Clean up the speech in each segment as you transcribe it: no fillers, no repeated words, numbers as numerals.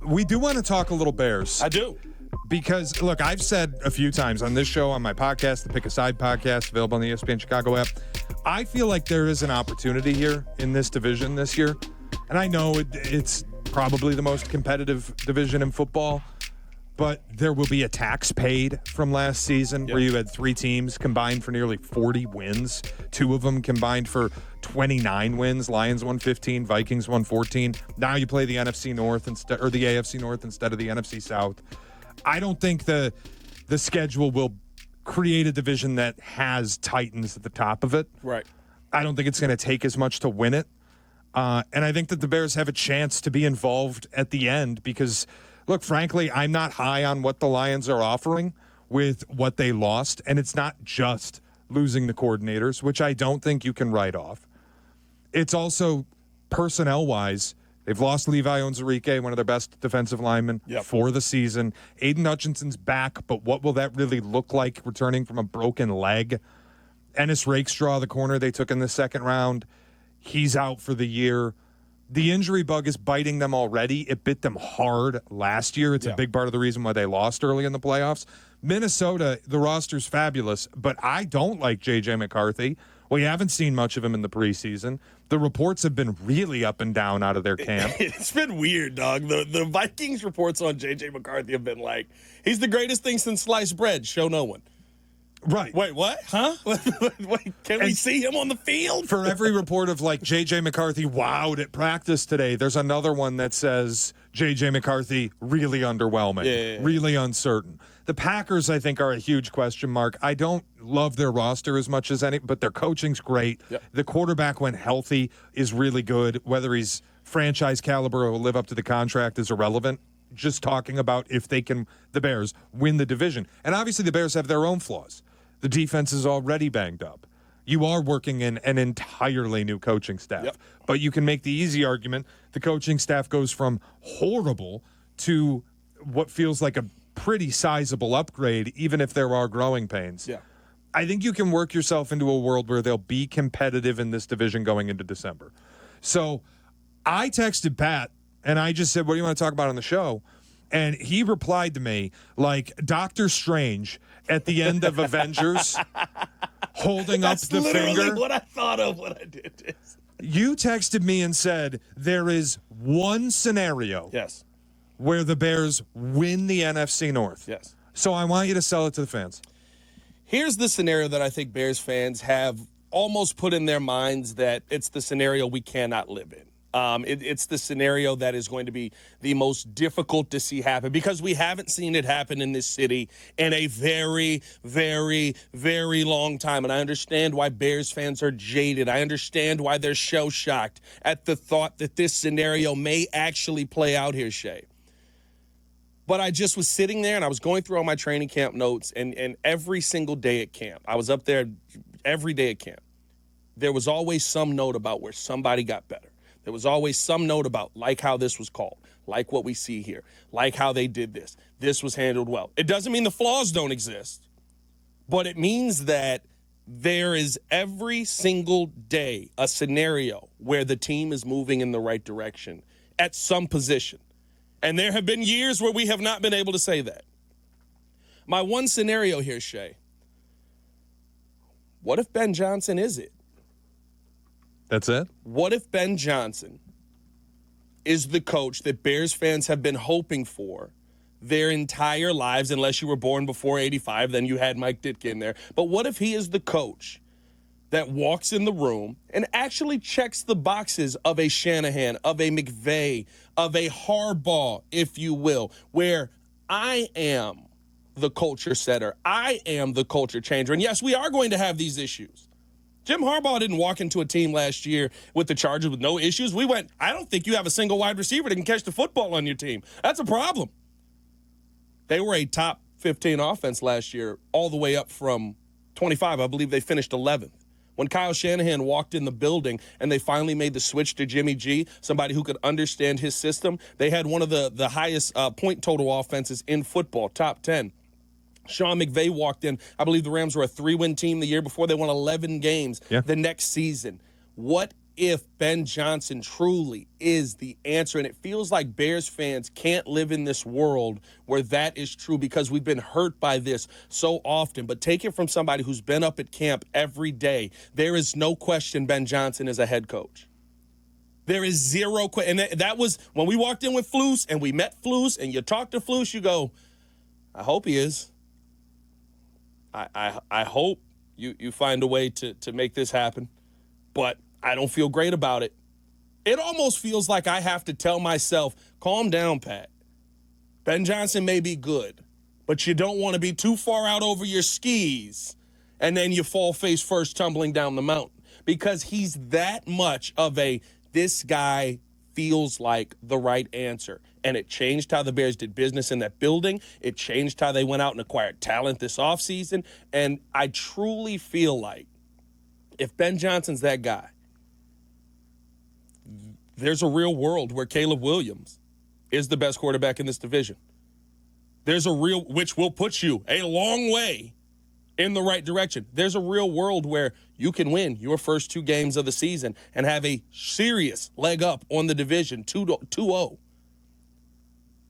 We do want to talk a little Bears. I do. Because, look, I've said a few times on this show, on my podcast, the Pick a Side podcast, available on the ESPN Chicago app, I feel like there is an opportunity here in this division this year. And I know it's probably the most competitive division in football, but there will be a tax paid from last season where you had 3 teams combined for nearly 40 wins. 2 of them combined for 29 wins. Lions won 15, Vikings won 14. Now you play the NFC North instead, or the AFC North instead of the NFC South. I don't think the schedule will create a division that has Titans at the top of it. Right. I don't think it's going to take as much to win it. And I think that the Bears have a chance to be involved at the end because, look, frankly, I'm not high on what the Lions are offering with what they lost. And it's not just losing the coordinators, which I don't think you can write off. It's also personnel-wise. They've lost Levi Onwuzurike, one of their best defensive linemen, for the season. Aiden Hutchinson's back, but what will that really look like returning from a broken leg? Ennis Rakestraw, the corner they took in the second round, he's out for the year. The injury bug is biting them already. It bit them hard last year. It's a big part of the reason why they lost early in the playoffs. Minnesota, the roster's fabulous, but I don't like J.J. McCarthy. We haven't seen much of him in the preseason. The reports have been really up and down out of their camp. It's been weird, dog. The Vikings reports on J.J. McCarthy have been like, he's the greatest thing since sliced bread. Show no one. Right. Wait, what? Huh? Wait, can we see him on the field? For every report of, like, J.J. McCarthy wowed at practice today, there's another one that says J.J. McCarthy really underwhelming, really uncertain. The Packers, I think, are a huge question mark. I don't love their roster as much as any, but their coaching's great. Yep. The quarterback, when healthy, is really good. Whether he's franchise caliber or will live up to the contract is irrelevant. Just talking about if they can, the Bears, win the division. And obviously the Bears have their own flaws. The defense is already banged up. You are working in an entirely new coaching staff. But you can make the easy argument. The coaching staff goes from horrible to what feels like a pretty sizable upgrade, even if there are growing pains. I think you can work yourself into a world where they'll be competitive in this division going into December. So I texted Pat, and I just said, what do you want to talk about on the show? And he replied to me like Doctor Strange at the end of Avengers, holding up the finger. That's literally what I thought of when I did this. You texted me and said there is one scenario where the Bears win the NFC North. So I want you to sell it to the fans. Here's the scenario that I think Bears fans have almost put in their minds that it's the scenario we cannot live in. It's the scenario that is going to be the most difficult to see happen because we haven't seen it happen in this city in a very, very, very long time. And I understand why Bears fans are jaded. I understand why they're shell-shocked at the thought that this scenario may actually play out here, Shea. But I just was sitting there and I was going through all my training camp notes and every single day at camp, I was up there every day at camp. There was always some note about where somebody got better. There was always some note about like how this was called, like what we see here, like how they did this. This was handled well. It doesn't mean the flaws don't exist, but it means that there is every single day a scenario where the team is moving in the right direction at some position. And there have been years where we have not been able to say that. My one scenario here, Shea, what if Ben Johnson is it? That's it? What if Ben Johnson is the coach that Bears fans have been hoping for their entire lives, unless you were born before 85, then you had Mike Ditka in there. But what if he is the coach that walks in the room and actually checks the boxes of a Shanahan, of a McVay, of a Harbaugh, if you will, where I am the culture setter, I am the culture changer. And yes, we are going to have these issues. Jim Harbaugh didn't walk into a team last year with the Chargers with no issues. We went, I don't think you have a single wide receiver that can catch the football on your team. That's a problem. They were a top 15 offense last year, all the way up from 25. I believe they finished 11th. When Kyle Shanahan walked in the building and they finally made the switch to Jimmy G, somebody who could understand his system, they had one of the highest point total offenses in football, top 10. Sean McVay walked in. I believe the Rams were a 3-win team the year before. They won 11 games the next season. What if Ben Johnson truly is the answer. And it feels like Bears fans can't live in this world where that is true because we've been hurt by this so often. But take it from somebody who's been up at camp every day. There is no question Ben Johnson is a head coach. There is zero question. And that was when we walked in with Flus and we met Flus and you talk to Flus, you go, I hope he is. I hope you find a way to make this happen. But I don't feel great about it. It almost feels like I have to tell myself, calm down, Pat. Ben Johnson may be good, but you don't want to be too far out over your skis and then you fall face first tumbling down the mountain because he's that much of this guy feels like the right answer. And it changed how the Bears did business in that building. It changed how they went out and acquired talent this offseason. And I truly feel like if Ben Johnson's that guy, there's a real world where Caleb Williams is the best quarterback in this division. There's a real, which will put you a long way in the right direction. There's a real world where you can win your first 2 games of the season and have a serious leg up on the division, 2-0.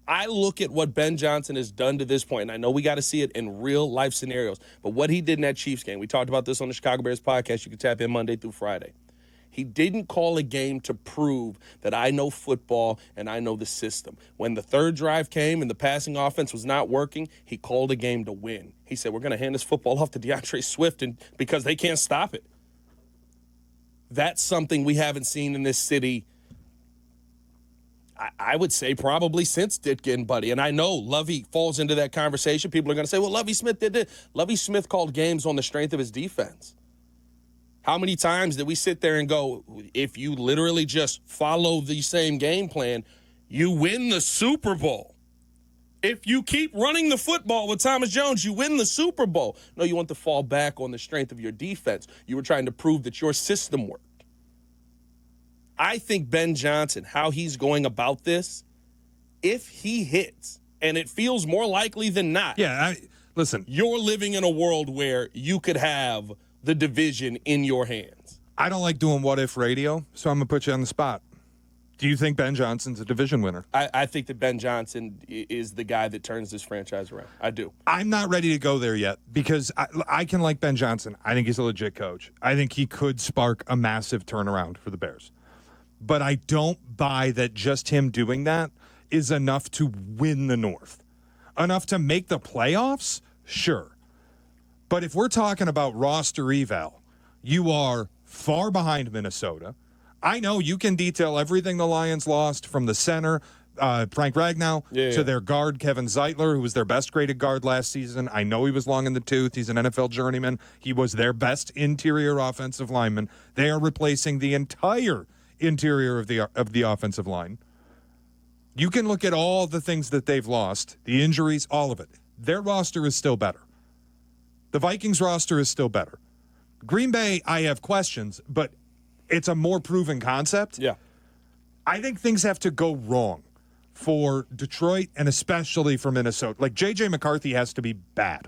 I look at what Ben Johnson has done to this point, and I know we got to see it in real life scenarios, but what he did in that Chiefs game, we talked about this on the Chicago Bears podcast. You can tap in Monday through Friday. He didn't call a game to prove that I know football and I know the system. When the third drive came and the passing offense was not working, he called a game to win. He said, we're going to hand this football off to DeAndre Swift because they can't stop it. That's something we haven't seen in this city, I would say probably since Ditka and Buddy. And I know Lovie falls into that conversation. People are going to say, well, Lovie Smith did it. Lovie Smith called games on the strength of his defense. How many times did we sit there and go, if you literally just follow the same game plan, you win the Super Bowl? If you keep running the football with Thomas Jones, you win the Super Bowl. No, you want to fall back on the strength of your defense. You were trying to prove that your system worked. I think Ben Johnson, how he's going about this, if he hits, and it feels more likely than not. Yeah, listen. You're living in a world where you could have the division in your hands. I don't like doing what-if radio, so I'm going to put you on the spot. Do you think Ben Johnson's a division winner? I think that Ben Johnson is the guy that turns this franchise around. I do. I'm not ready to go there yet because I can like Ben Johnson. I think he's a legit coach. I think he could spark a massive turnaround for the Bears. But I don't buy that just him doing that is enough to win the North. Enough to make the playoffs? Sure. But if we're talking about roster eval, you are far behind Minnesota. I know you can detail everything the Lions lost from the center, Frank Ragnow, to their guard, Kevin Zeitler, who was their best graded guard last season. I know he was long in the tooth. He's an NFL journeyman. He was their best interior offensive lineman. They are replacing the entire interior of the offensive line. You can look at all the things that they've lost, the injuries, all of it. Their roster is still better. The Vikings roster is still better. Green Bay, I have questions, but it's a more proven concept. Yeah. I think things have to go wrong for Detroit and especially for Minnesota. Like, J.J. McCarthy has to be bad.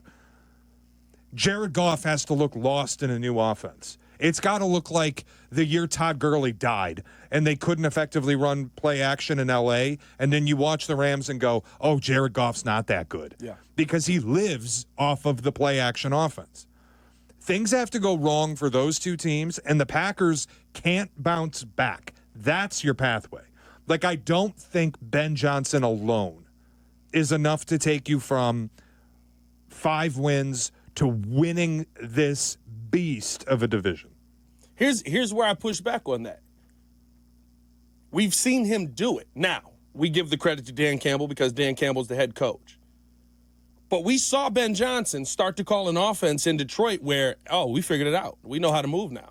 Jared Goff has to look lost in a new offense. It's got to look like the year Todd Gurley died and they couldn't effectively run play action in L.A., and then you watch the Rams and go, oh, Jared Goff's not that good. Yeah. Because he lives off of the play action offense. Things have to go wrong for those two teams, and the Packers can't bounce back. That's your pathway. Like, I don't think Ben Johnson alone is enough to take you from 5 wins to winning this beast of a division. Here's where I push back on that. We've seen him do it. Now, we give the credit to Dan Campbell because Dan Campbell's the head coach. But we saw Ben Johnson start to call an offense in Detroit where, we figured it out. We know how to move now.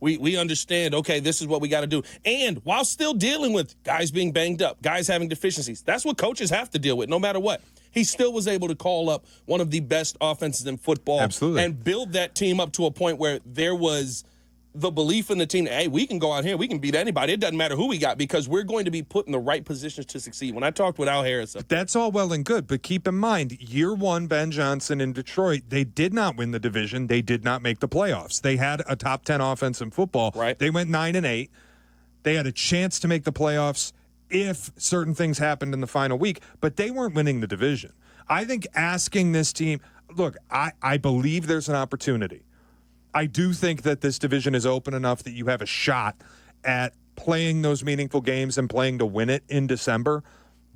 We understand, okay, this is what we got to do. And while still dealing with guys being banged up, guys having deficiencies, that's what coaches have to deal with no matter what. He still was able to call up one of the best offenses in football. Absolutely. And build that team up to a point where there was the belief in the team, hey, we can go out here, we can beat anybody. It doesn't matter who we got because we're going to be put in the right positions to succeed. When I talked with Al Harris. That's all well and good, but keep in mind, year one, Ben Johnson in Detroit, they did not win the division. They did not make the playoffs. They had a top 10 offense in football. Right. They went 9-8. They had a chance to make the playoffs if certain things happened in the final week, but they weren't winning the division. I think asking this team, look, I believe there's an opportunity. I do think that this division is open enough that you have a shot at playing those meaningful games and playing to win it in December.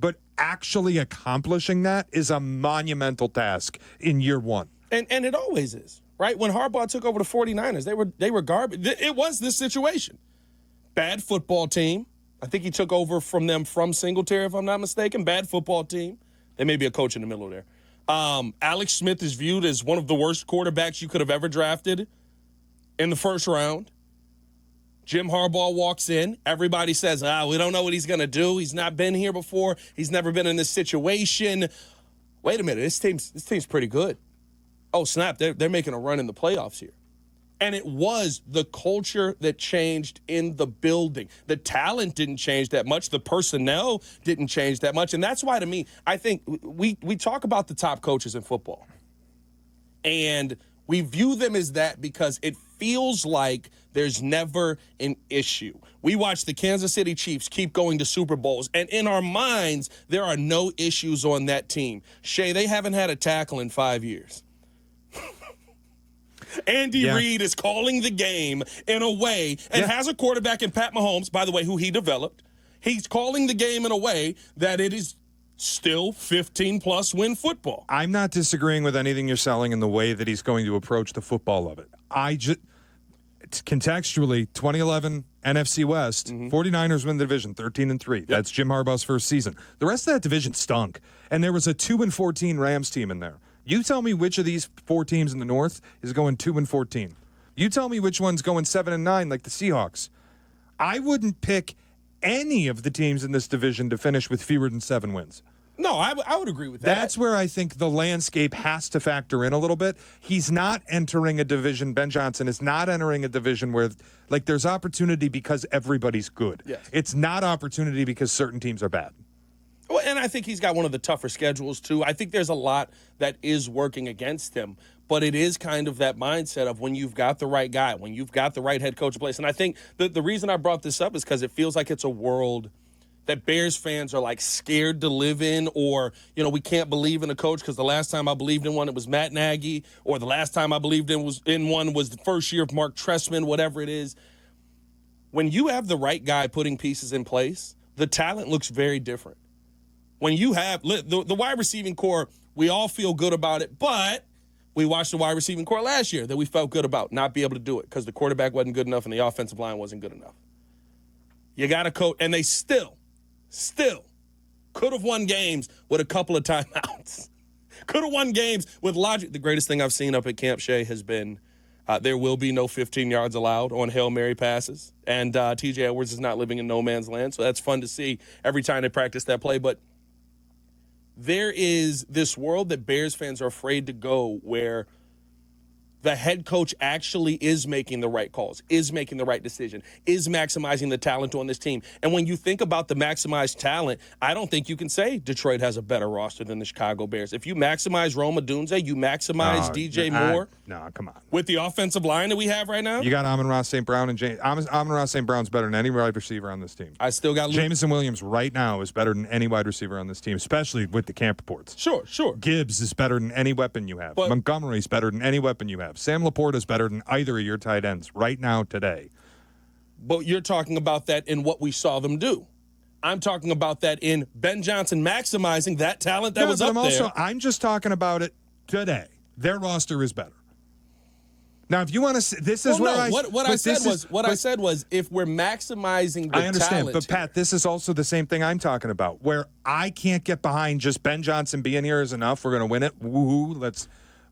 But actually accomplishing that is a monumental task in year one. And it always is, right? When Harbaugh took over the 49ers, they were garbage. It was this situation. Bad football team. I think he took over from them from Singletary, if I'm not mistaken. Bad football team. There may be a coach in the middle there. Alex Smith is viewed as one of the worst quarterbacks you could have ever drafted in the first round. Jim Harbaugh walks in. Everybody says, we don't know what he's going to do. He's not been here before. He's never been in this situation. Wait a minute. This team's pretty good. Oh, snap. They're making a run in the playoffs here. And it was the culture that changed in the building. The talent didn't change that much. The personnel didn't change that much. And that's why, to me, I think we talk about the top coaches in football. And we view them as that because it feels like there's never an issue. We watch the Kansas City Chiefs keep going to Super Bowls, and in our minds, there are no issues on that team. Shea, they haven't had a tackle in 5 years. Andy Reid is calling the game in a way and has a quarterback in Pat Mahomes, by the way, who he developed. He's calling the game in a way that it is still 15-plus win football. I'm not disagreeing with anything you're selling in the way that he's going to approach the football of it. Contextually, 2011 NFC West, 49ers win the division 13-3. Yep. That's Jim Harbaugh's first season. The rest of that division stunk, and there was a 2-14 Rams team in there. You tell me which of these four teams in the North is going 2-14. You tell me which one's going 7-9 like the Seahawks. I wouldn't pick any of the teams in this division to finish with fewer than 7 wins. No, I would agree with that. That's where I think the landscape has to factor in a little bit. He's not entering a division. Ben Johnson is not entering a division where, like, there's opportunity because everybody's good. Yes. It's not opportunity because certain teams are bad. Well, and I think he's got one of the tougher schedules, too. I think there's a lot that is working against him, but it is kind of that mindset of when you've got the right guy, when you've got the right head coach in place. And I think the reason I brought this up is because it feels like it's a world that Bears fans are, like, scared to live in, or, we can't believe in a coach because the last time I believed in one, it was Matt Nagy, or the last time I believed in one was the first year of Mark Trestman, whatever it is. When you have the right guy putting pieces in place, the talent looks very different. When you have the wide receiving core, we all feel good about it, but we watched the wide receiving core last year that we felt good about not be able to do it because the quarterback wasn't good enough and the offensive line wasn't good enough. You got to coach, and they still could have won games with a couple of timeouts. Could have won games with logic. The greatest thing I've seen up at Camp Shea has been there will be no 15 yards allowed on Hail Mary passes, and T.J. Edwards is not living in no man's land, so that's fun to see every time they practice that play, but there is this world that Bears fans are afraid to go where the head coach actually is making the right calls, is making the right decision, is maximizing the talent on this team. And when you think about the maximized talent, I don't think you can say Detroit has a better roster than the Chicago Bears. If you maximize Rome Odunze, you maximize DJ Moore. No, come on. With the offensive line that we have right now? You got Amon-Ra St. Brown and Amon-Ra St. Brown's better than any wide receiver on this team. I still got Jameson Williams right now is better than any wide receiver on this team, especially with the camp reports. Sure. Gibbs is better than any weapon you have. But Montgomery's better than any weapon you have. Sam Laporta is better than either of your tight ends right now today. But you're talking about that in what we saw them do. I'm talking about that in Ben Johnson maximizing that talent that was up there. I'm just talking about it today. Their roster is better. Now, if you want to, this is what I said was if we're maximizing the I understand, talent but Pat, this is also the same thing I'm talking about, where I can't get behind just Ben Johnson being here is enough. We're going to win it. Woohoo! Let's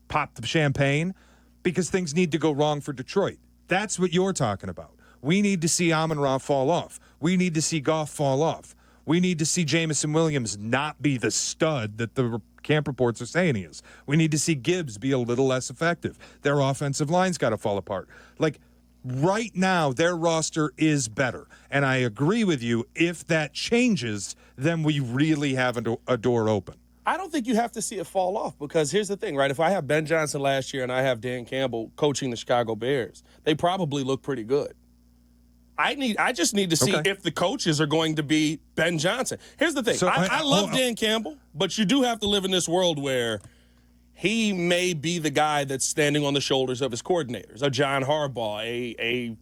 pop the champagne. Because things need to go wrong for Detroit. That's what you're talking about. We need to see Amon-Ra fall off. We need to see Goff fall off. We need to see Jameson Williams not be the stud that the camp reports are saying he is. We need to see Gibbs be a little less effective. Their offensive line's got to fall apart. Like, right now, their roster is better. And I agree with you. If that changes, then we really have a door open. I don't think you have to see it fall off, because here's the thing, right? If I have Ben Johnson last year and I have Dan Campbell coaching the Chicago Bears, they probably look pretty good. I just need to see if the coaches are going to be Ben Johnson. Here's the thing. So I love Dan Campbell, but you do have to live in this world where he may be the guy that's standing on the shoulders of his coordinators, a John Harbaugh,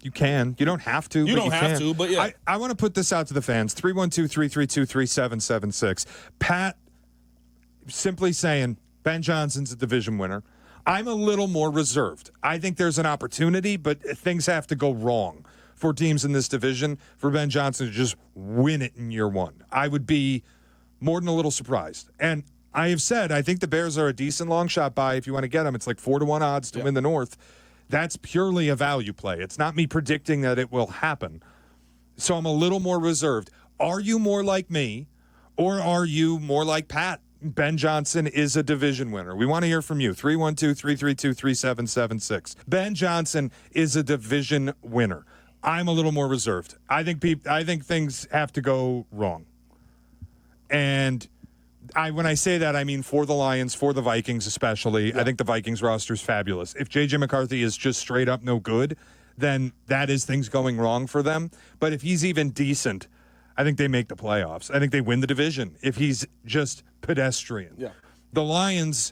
You can. You don't have to. You don't have to, but yeah. I want to put this out to the fans. 312-332-3776. Pat simply saying Ben Johnson's a division winner. I'm a little more reserved. I think there's an opportunity, but things have to go wrong for teams in this division for Ben Johnson to just win it in year one. I would be more than a little surprised. And I have said I think the Bears are a decent long shot buy if you want to get them. It's like 4-1 odds to win the North. That's purely a value play. It's not me predicting that it will happen. So I'm a little more reserved. Are you more like me, or are you more like Pat? Ben Johnson is a division winner. We want to hear from you. 312-332-3776. Ben Johnson is a division winner. I'm a little more reserved. I think things have to go wrong. And when I say that, I mean for the Lions, for the Vikings especially. Yeah. I think the Vikings roster is fabulous. If J.J. McCarthy is just straight up no good, then that is things going wrong for them. But if he's even decent, I think they make the playoffs. I think they win the division if he's just pedestrian. Yeah. The Lions,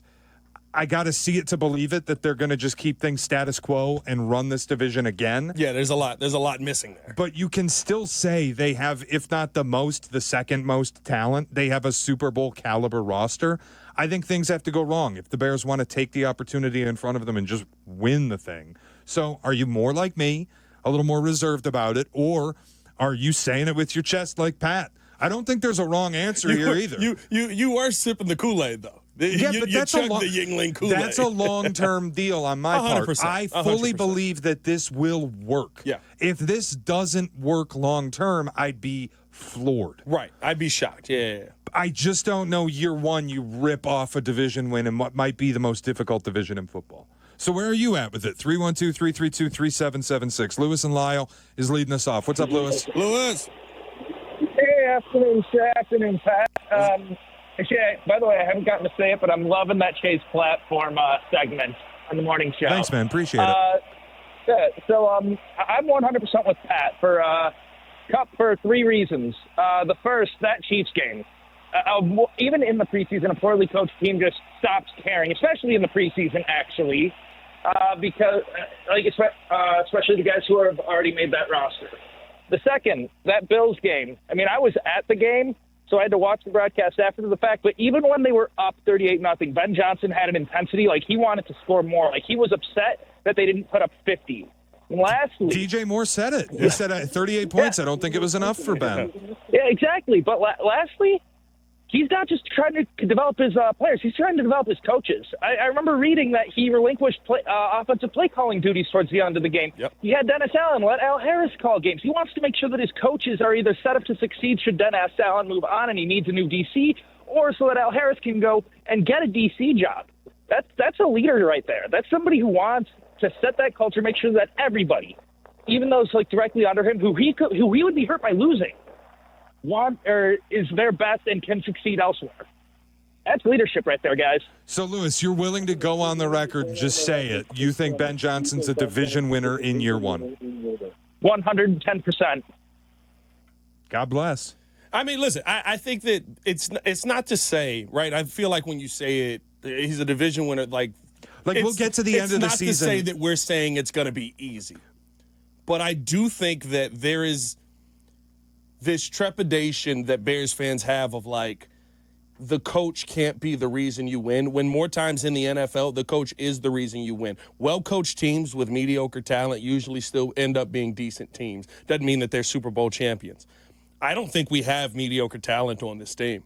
I got to see it to believe it, that they're going to just keep things status quo and run this division again. Yeah, there's a lot missing there. But you can still say they have, if not the second most talent. They have a Super Bowl caliber roster. I think things have to go wrong if the Bears want to take the opportunity in front of them and just win the thing. So are you more like me, a little more reserved about it, or are you saying it with your chest like Pat? I don't think there's a wrong answer here either. You are sipping the Kool-Aid, though. Yeah, but that's the Yingling Kool-Aid. That's a long-term deal on my part. 100%, I fully believe that this will work. Yeah. If this doesn't work long-term, I'd be floored. Right. I'd be shocked. Yeah. I just don't know year one you rip off a division win in what might be the most difficult division in football. So where are you at with it? 312-332-3776. Lewis and Lyle is leading us off. What's up, Lewis? Lewis. Hey, afternoon, Shea. Afternoon, Pat. Shea, by the way, I haven't gotten to say it, but I'm loving that Shea's platform segment on the morning show. Thanks, man. Appreciate it. So I'm 100% with Pat for Cup for three reasons. The first, that Chiefs game. Even in the preseason, a poorly coached team just stops caring, especially in the preseason, actually, because especially the guys who have already made that roster. The second, that Bills game. I mean, I was at the game, so I had to watch the broadcast after the fact. But even when they were up 38-0, Ben Johnson had an intensity like he wanted to score more. Like he was upset that they didn't put up 50. And lastly, DJ Moore said it. He said 38 points. I don't think it was enough for Ben. Yeah, exactly. But lastly, he's not just trying to develop his players. He's trying to develop his coaches. I remember reading that he relinquished offensive play calling duties towards the end of the game. Yep. He had Dennis Allen let Al Harris call games. He wants to make sure that his coaches are either set up to succeed should Dennis Allen move on and he needs a new DC, or so that Al Harris can go and get a DC job. That's a leader right there. That's somebody who wants to set that culture, make sure that everybody, even those like directly under him, who he would be hurt by losing, is their best and can succeed elsewhere. That's leadership right there, guys. So, Lewis, you're willing to go on the record, just say it. You think Ben Johnson's a division winner in year one? 110%. God bless. I mean, listen, I think that it's not to say, right? I feel like when you say it, he's a division winner, like we'll get to the end of the season. It's not to say that we're saying it's going to be easy. But I do think that there is this trepidation that Bears fans have of like, the coach can't be the reason you win, when more times in the NFL, the coach is the reason you win. Well-coached teams with mediocre talent usually still end up being decent teams. Doesn't mean that they're Super Bowl champions. I don't think we have mediocre talent on this team.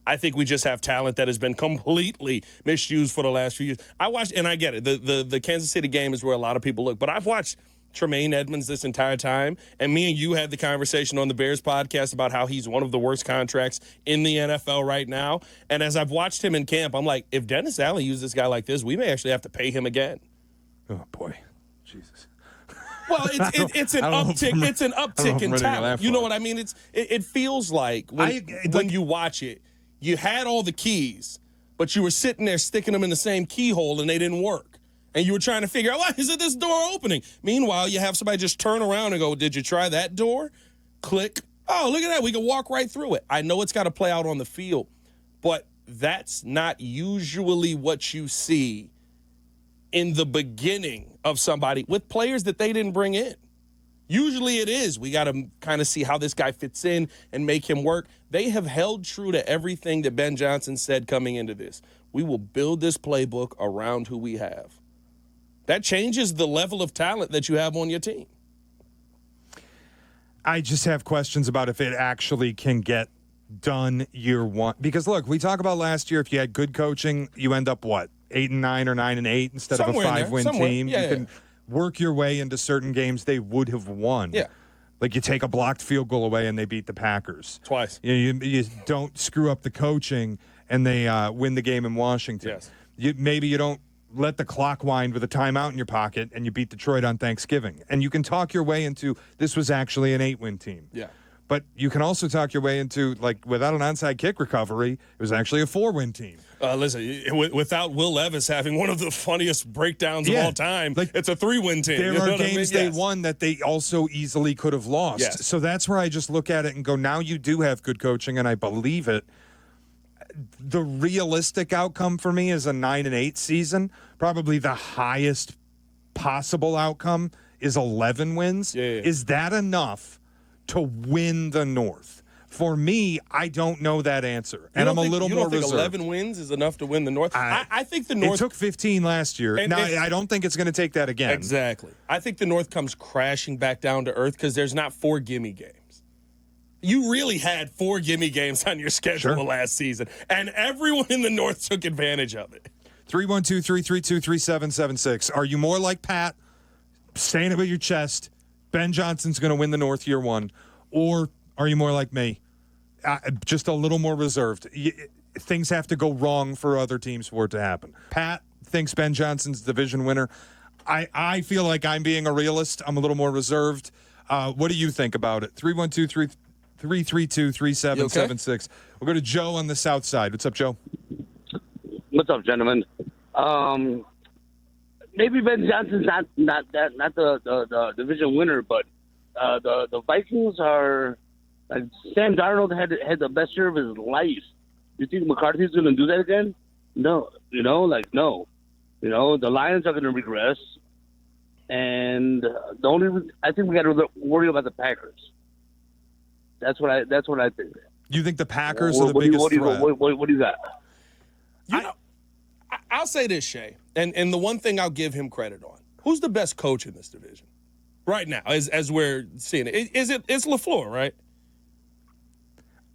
I think we just have talent that has been completely misused for the last few years. I watched, and I get it, the Kansas City game is where a lot of people look, but I've watched Tremaine Edmonds this entire time, and me and you had the conversation on the Bears podcast about how he's one of the worst contracts in the NFL right now. And as I've watched him in camp, I'm like, if Dennis Allen used this guy like this, we may actually have to pay him again. Oh, boy. Jesus. Well, it's an uptick. It's an uptick in talent. You know what I mean? It feels like when you watch it, you had all the keys, but you were sitting there sticking them in the same keyhole and they didn't work. And you were trying to figure out, why isn't this door opening? Meanwhile, you have somebody just turn around and go, did you try that door? Click. Oh, look at that. We can walk right through it. I know it's got to play out on the field, but that's not usually what you see in the beginning of somebody with players that they didn't bring in. Usually it is. We got to kind of see how this guy fits in and make him work. They have held true to everything that Ben Johnson said coming into this. We will build this playbook around who we have. That changes the level of talent that you have on your team. I just have questions about if it actually can get done year one. Because, look, we talk about last year, if you had good coaching, you end up, 8-9 or 9-8 instead of a 5-win team. Yeah, you can work your way into certain games they would have won. Yeah. Like you take a blocked field goal away and they beat the Packers. Twice. You don't screw up the coaching and they win the game in Washington. Yes. Maybe you don't let the clock wind with a timeout in your pocket and you beat Detroit on Thanksgiving. And you can talk your way into this was actually an 8-win team. Yeah. But you can also talk your way into, without an onside kick recovery, it was actually a 4-win team. Listen, without Will Levis having one of the funniest breakdowns of all time, it's a 3-win team. There are games they won that they also easily could have lost. Yes. So that's where I just look at it and go, now you do have good coaching, and I believe it. The realistic outcome for me is a 9-8 season. Probably the highest possible outcome is 11 wins. Yeah. Is that enough to win the North? For me, I don't know that answer, and I'm a little more reserved. You don't think 11 wins is enough to win the North? I think the North... It took 15 last year. Now, I don't think it's going to take that again. Exactly. I think the North comes crashing back down to earth because there's not 4 gimme games. You really had 4 gimme games on your schedule last season, and everyone in the North took advantage of it. 312-332-3776. Are you more like Pat, saying it with your chest, Ben Johnson's going to win the North year one, or are you more like me, just a little more reserved? Things have to go wrong for other teams for it to happen. Pat thinks Ben Johnson's division winner. I feel like I'm being a realist. I'm a little more reserved. What do you think about it? 312-332-3776. Okay? We'll go to Joe on the south side. What's up, Joe? What's up, gentlemen? Maybe Ben Johnson's not the division winner, but the Vikings are like Sam Darnold had the best year of his life. You think McCarthy's going to do that again? No. No. The Lions are going to regress, and I think we got to worry about the Packers. That's what I think. You think the Packers are the biggest threat? What do you got? I'll say this, Shea, and the one thing I'll give him credit on: who's the best coach in this division right now, as we're seeing it? It's LaFleur, right?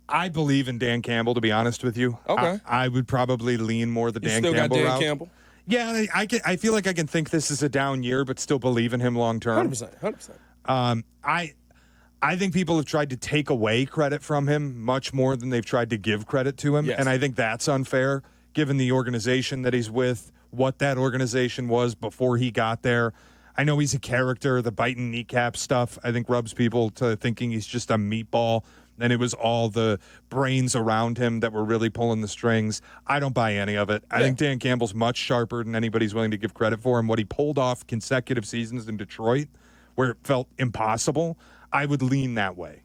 I believe in Dan Campbell, to be honest with you. Okay. I would probably lean more the Dan Campbell route. You still got Dan Campbell? Yeah, I feel like I can think this is a down year, but still believe in him long term. 100%. I think people have tried to take away credit from him much more than they've tried to give credit to him, and I think that's unfair, given the organization that he's with, what that organization was before he got there. I know he's a character. The biting kneecap stuff, I think, rubs people to thinking he's just a meatball, and it was all the brains around him that were really pulling the strings. I don't buy any of it. I think Dan Campbell's much sharper than anybody's willing to give credit for him. What he pulled off consecutive seasons in Detroit, where it felt impossible, I would lean that way.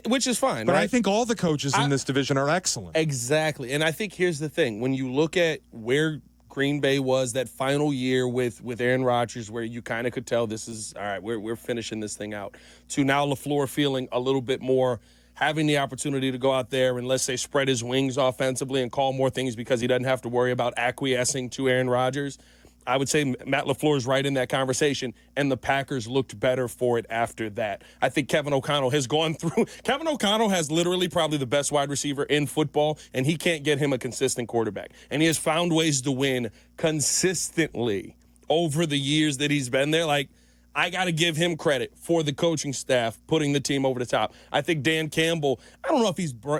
Which is fine, but right? I think all the coaches in this division are excellent. Exactly. And I think here's the thing. When you look at where Green Bay was that final year with Aaron Rodgers, where you kind of could tell this is, all right, we're finishing this thing out, to now LaFleur feeling a little bit more, having the opportunity to go out there and, let's say, spread his wings offensively and call more things because he doesn't have to worry about acquiescing to Aaron Rodgers. I would say Matt LaFleur is right in that conversation, and the Packers looked better for it after that. I think Kevin O'Connell has gone through – Kevin O'Connell has literally probably the best wide receiver in football, and he can't get him a consistent quarterback. And he has found ways to win consistently over the years that he's been there. Like, I got to give him credit for the coaching staff putting the team over the top. I think Dan Campbell – I don't know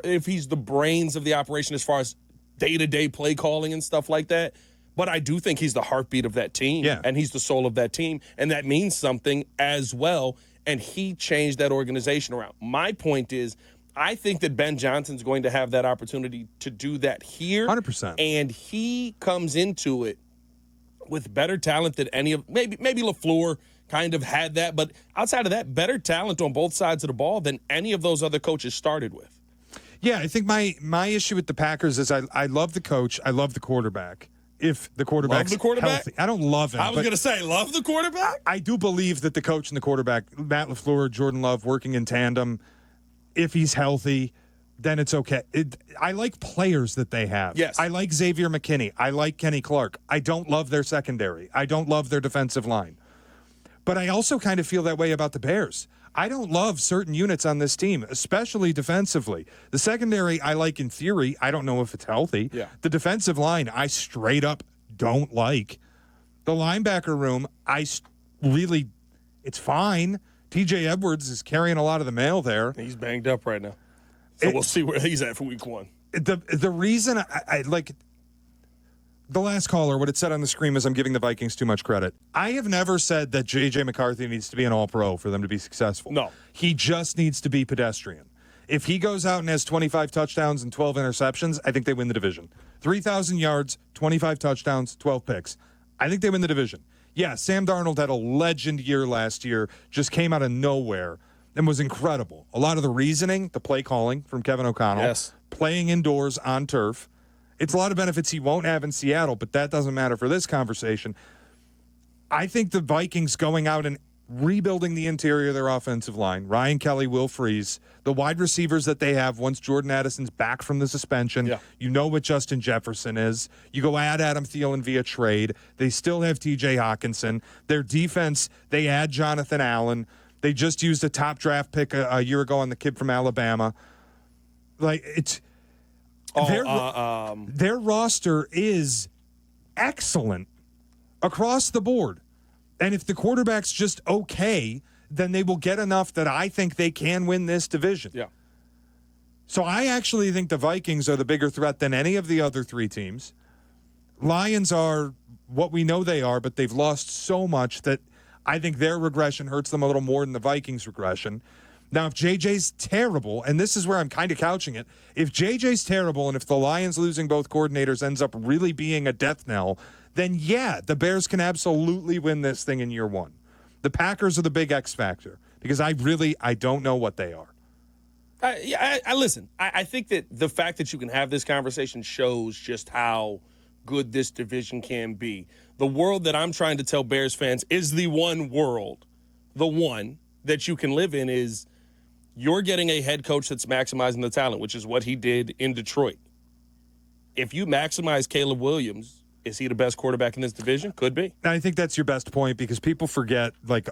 if he's the brains of the operation as far as day-to-day play calling and stuff like that. But I do think he's the heartbeat of that team, Yeah. and he's the soul of that team, and that means something as well. And he changed that organization around. My point is, I think that Ben Johnson's going to have that opportunity to do that here. 100%. And he comes into it with better talent than any of maybe LaFleur kind of had that, but outside of that, better talent on both sides of the ball than any of those other coaches started with. Yeah, I think my issue with the Packers is I love the coach, I love the quarterback. If the quarterback's healthy. I don't love him. I was going to say, love the quarterback? I do believe that the coach and the quarterback, Matt LaFleur, Jordan Love, working in tandem, if he's healthy, then it's okay. I like players that they have. Yes. I like Xavier McKinney. I like Kenny Clark. I don't love their secondary. I don't love their defensive line. But I also kind of feel that way about the Bears. I don't love certain units on this team, especially defensively. The secondary, I like in theory. I don't know if it's healthy. Yeah. The defensive line, I straight up don't like. The linebacker room, it's fine. TJ Edwards is carrying a lot of the mail there. He's banged up right now. So we'll see where he's at for week 1. The reason I like the last caller, what it said on the screen is I'm giving the Vikings too much credit. I have never said that J.J. McCarthy needs to be an all-pro for them to be successful. No. He just needs to be pedestrian. If he goes out and has 25 touchdowns and 12 interceptions, I think they win the division. 3,000 yards, 25 touchdowns, 12 picks. I think they win the division. Yeah, Sam Darnold had a legend year last year, just came out of nowhere and was incredible. A lot of the reasoning, the play calling from Kevin O'Connell, Yes. playing indoors on turf. It's a lot of benefits he won't have in Seattle, but that doesn't matter for this conversation. I think the Vikings going out and rebuilding the interior of their offensive line, Ryan Kelly, Will Freeze, the wide receivers that they have once Jordan Addison's back from the suspension. Yeah. You know what Justin Jefferson is. You go add Adam Thielen via trade. They still have TJ Hawkinson. Their defense, they add Jonathan Allen. They just used a top draft pick a year ago on the kid from Alabama. Like, it's... Their roster is excellent across the board. And if the quarterback's just okay, then they will get enough that I think they can win this division. Yeah. So I actually think the Vikings are the bigger threat than any of the other three teams. Lions are what we know they are, but they've lost so much that I think their regression hurts them a little more than the Vikings' regression. Now, if JJ's terrible, and this is where I'm kind of couching it, if JJ's terrible and if the Lions losing both coordinators ends up really being a death knell, then yeah, the Bears can absolutely win this thing in year 1. The Packers are the big X factor because I don't know what they are. Listen, I think that the fact that you can have this conversation shows just how good this division can be. The world that I'm trying to tell Bears fans is the one world, the one that you can live in is you're getting a head coach that's maximizing the talent, which is what he did in Detroit. If you maximize Caleb Williams, is he the best quarterback in this division? Could be. And I think that's your best point because people forget, like,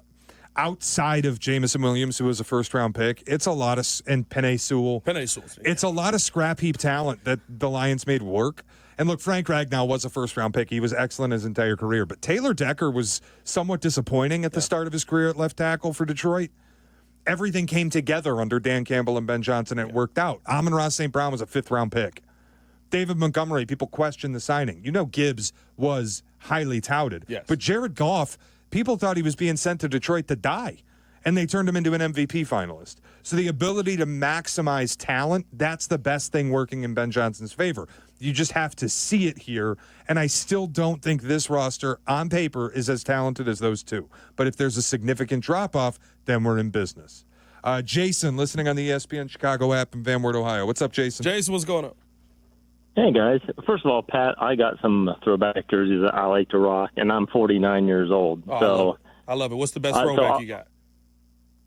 outside of Jamison Williams, who was a first-round pick, it's a lot of – and Penei Sewell. It's a lot of scrap heap talent that the Lions made work. And look, Frank Ragnow was a first-round pick. He was excellent his entire career. But Taylor Decker was somewhat disappointing at the start of his career at left tackle for Detroit. Everything came together under Dan Campbell and Ben Johnson, and it worked out. Amon-Ra St. Brown was a fifth-round pick. David Montgomery, people questioned the signing. You know Gibbs was highly touted. Yes. But Jared Goff, people thought he was being sent to Detroit to die, and they turned him into an MVP finalist. So the ability to maximize talent, that's the best thing working in Ben Johnson's favor. You just have to see it here, and I still don't think this roster on paper is as talented as those two. But if there's a significant drop-off, then we're in business. Jason, listening on the ESPN Chicago app in Van Wert, Ohio. What's up, Jason? Jason, what's going on? Hey, guys. First of all, Pat, I got some throwback jerseys that I like to rock, and I'm 49 years old. Oh, I love it. What's the best throwback you got?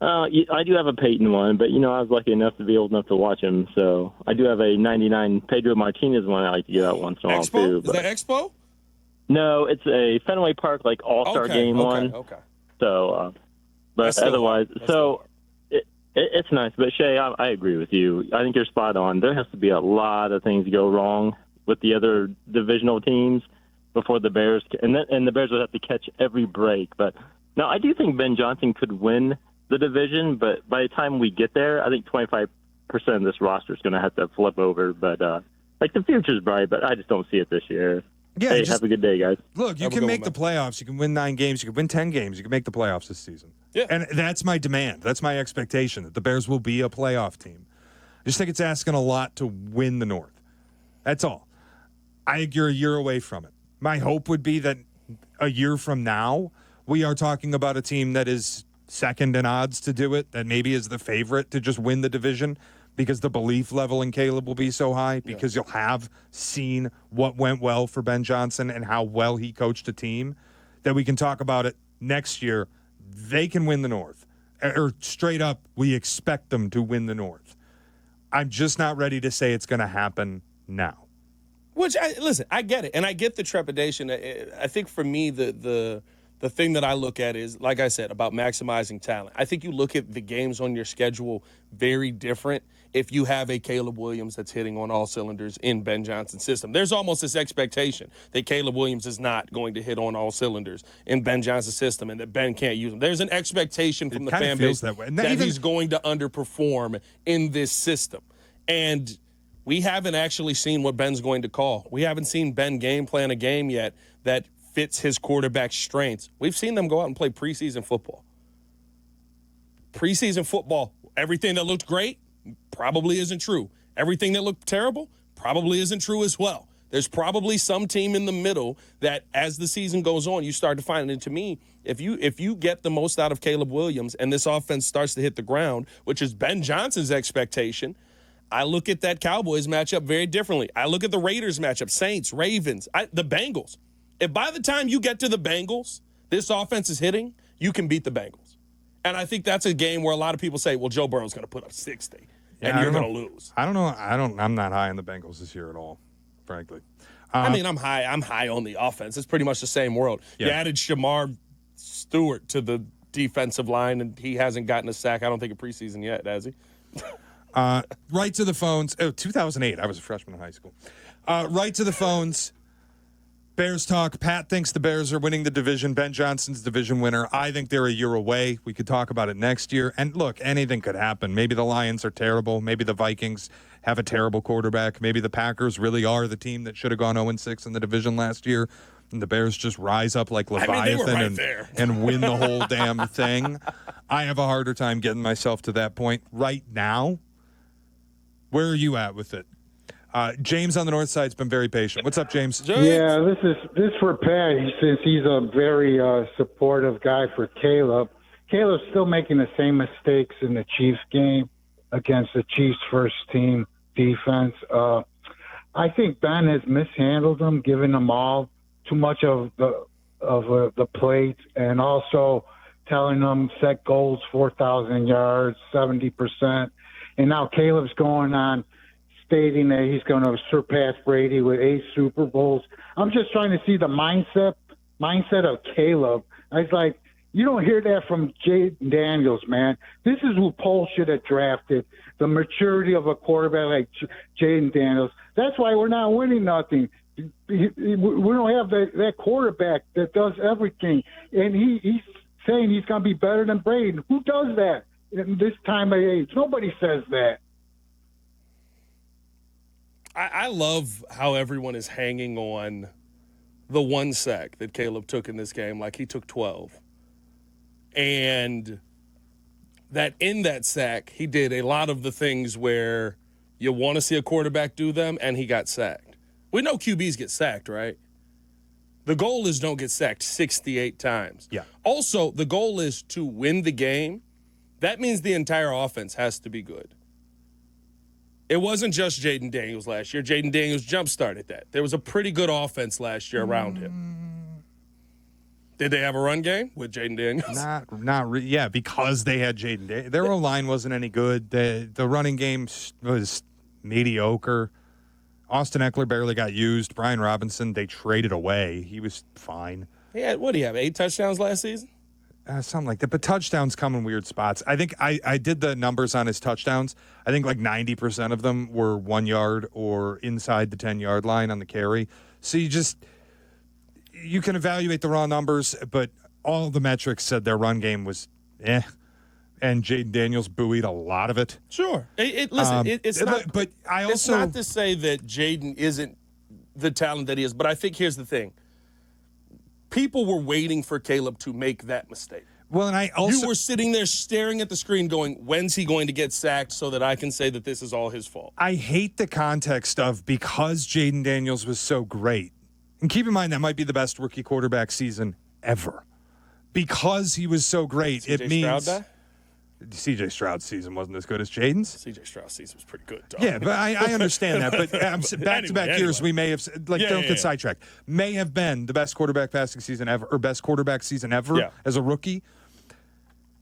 I do have a Peyton one, but, I was lucky enough to be old enough to watch him. So I do have a 99 Pedro Martinez one I like to get out once in a while, too. Is that Expo? No, it's a Fenway Park, all-star game one. Okay. So, but otherwise, it's nice. But, Shea, I agree with you. I think you're spot on. There has to be a lot of things go wrong with the other divisional teams before the Bears, and the Bears would have to catch every break. But, no, I do think Ben Johnson could win the division, but by the time we get there, I think 25% of this roster is going to have to flip over. But, the future's bright, but I just don't see it this year. Yeah, Hey, have a good day, guys. Look, you Have a can good make one, the playoffs. You can win 9 games. You can win 10 games. You can make the playoffs this season. Yeah. And that's my demand. That's my expectation, that the Bears will be a playoff team. I just think it's asking a lot to win the North. That's all. I think you're a year away from it. My hope would be that a year from now, we are talking about a team that is second in odds to do it, that maybe is the favorite to just win the division, because the belief level in Caleb will be so high, because you'll have seen what went well for Ben Johnson and how well he coached a team, that we can talk about it next year. They can win the North. Or straight up, we expect them to win the North. I'm just not ready to say it's going to happen now. Which, listen, I get it, and I get the trepidation. I think for me, the thing that I look at is, like I said, about maximizing talent. I think you look at the games on your schedule very different if you have a Caleb Williams that's hitting on all cylinders in Ben Johnson's system. There's almost this expectation that Caleb Williams is not going to hit on all cylinders in Ben Johnson's system and that Ben can't use him. There's an expectation from the fan base that way. And that he's going to underperform in this system. And we haven't actually seen what Ben's going to call. We haven't seen Ben game plan a game yet that fits his quarterback's strengths. We've seen them go out and play preseason football. Preseason football, everything that looked great probably isn't true. Everything that looked terrible probably isn't true as well. There's probably some team in the middle that, as the season goes on, you start to find. And to me, if you get the most out of Caleb Williams and this offense starts to hit the ground, which is Ben Johnson's expectation, I look at that Cowboys matchup very differently. I look at the Raiders matchup, Saints, Ravens, the Bengals. If by the time you get to the Bengals, this offense is hitting, you can beat the Bengals. And I think that's a game where a lot of people say, well, Joe Burrow's going to put up 60, and you're going to lose. I don't know. I'm not high on the Bengals this year at all, frankly. I mean, I'm high on the offense. It's pretty much the same world. Yeah. You added Shamar Stewart to the defensive line, and he hasn't gotten a sack, I don't think, in preseason yet, has he? Right to the phones. Oh, 2008. I was a freshman in high school. Right to the phones. Bears talk. Pat thinks the Bears are winning the division. Ben Johnson's division winner. I think they're a year away. We could talk about it next year. And look, anything could happen. Maybe the Lions are terrible. Maybe the Vikings have a terrible quarterback. Maybe the Packers really are the team that should have gone 0-6 in the division last year. And the Bears just rise up like Leviathan and win the whole damn thing. I have a harder time getting myself to that point right now. Where are you at with it? James on the north side's been very patient. What's up, James? Yeah, this is for Pat, since he's a very supportive guy for Caleb. Caleb's still making the same mistakes in the Chiefs game against the Chiefs first team defense. I think Ben has mishandled them, giving them all too much of the plate, and also telling them set goals 4,000 yards, 70%. And now Caleb's going on stating that he's going to surpass Brady with 8 Super Bowls. I'm just trying to see the mindset of Caleb. I was like, you don't hear that from Jaden Daniels, man. This is who Poles should have drafted, the maturity of a quarterback like Jaden Daniels. That's why we're not winning nothing. We don't have that quarterback that does everything. And he's saying he's going to be better than Brady. Who does that in this time of age? Nobody says that. I love how everyone is hanging on the 1 sack that Caleb took in this game like he took 12. And that in that sack, he did a lot of the things where you want to see a quarterback do them, and he got sacked. We know QBs get sacked, right? The goal is don't get sacked 68 times. Yeah. Also, the goal is to win the game. That means the entire offense has to be good. It wasn't just Jaden Daniels last year. Jaden Daniels jump-started that. There was a pretty good offense last year around him. Did they have a run game with Jaden Daniels? Yeah, because they had Jaden Daniels. Their O-line wasn't any good. The running game was mediocre. Austin Eckler barely got used. Brian Robinson, they traded away. He was fine. Yeah, what do you have, 8 touchdowns last season? Something like that. But touchdowns come in weird spots. I think I did the numbers on his touchdowns. I think like 90% of them were 1 yard or inside the 10-yard line on the carry. So you can evaluate the raw numbers, but all the metrics said their run game was eh. And Jaden Daniels buoyed a lot of it. Sure. It's not. But I It's also not to say that Jaden isn't the talent that he is. But I think here's the thing. People were waiting for Caleb to make that mistake. Well, and I also... You were sitting there staring at the screen going, when's he going to get sacked so that I can say that this is all his fault? I hate the context of because Jaden Daniels was so great. And keep in mind, that might be the best rookie quarterback season ever. Because he was so great, it means... Stroud C.J. Stroud's season wasn't as good as Jaden's. C.J. Stroud's season was pretty good, dog. Yeah, but I understand that. But back-to-back years, we may have, don't get sidetracked, may have been the best quarterback passing season ever, or best quarterback season ever as a rookie.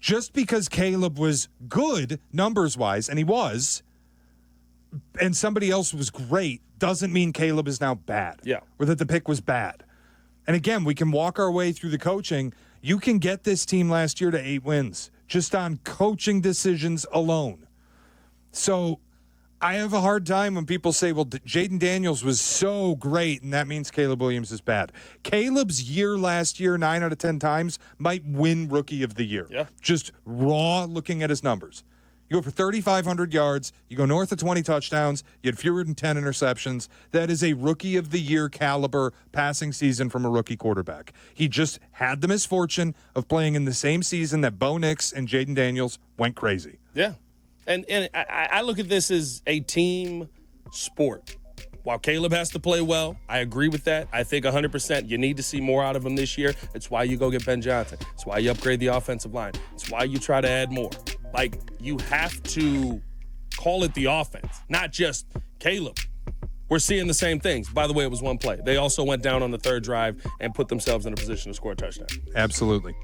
Just because Caleb was good numbers-wise, and he was, and somebody else was great, doesn't mean Caleb is now bad. Yeah. Or that the pick was bad. And again, we can walk our way through the coaching. You can get this team last year to 8 wins just on coaching decisions alone. So I have a hard time when people say, well, Jaden Daniels was so great, and that means Caleb Williams is bad. Caleb's year last year, 9 out of 10 times, might win Rookie of the Year. Yeah. Just raw looking at his numbers. You go for 3,500 yards. You go north of 20 touchdowns. You had fewer than 10 interceptions. That is a Rookie of the Year caliber passing season from a rookie quarterback. He just had the misfortune of playing in the same season that Bo Nix and Jaden Daniels went crazy. Yeah. And I look at this as a team sport. While Caleb has to play well, I agree with that. I think 100% you need to see more out of him this year. It's why you go get Ben Johnson. It's why you upgrade the offensive line. It's why you try to add more. Like, you have to call it the offense, not just Caleb. We're seeing the same things. By the way, it was one play. They also went down on the third drive and put themselves in a position to score a touchdown. Absolutely.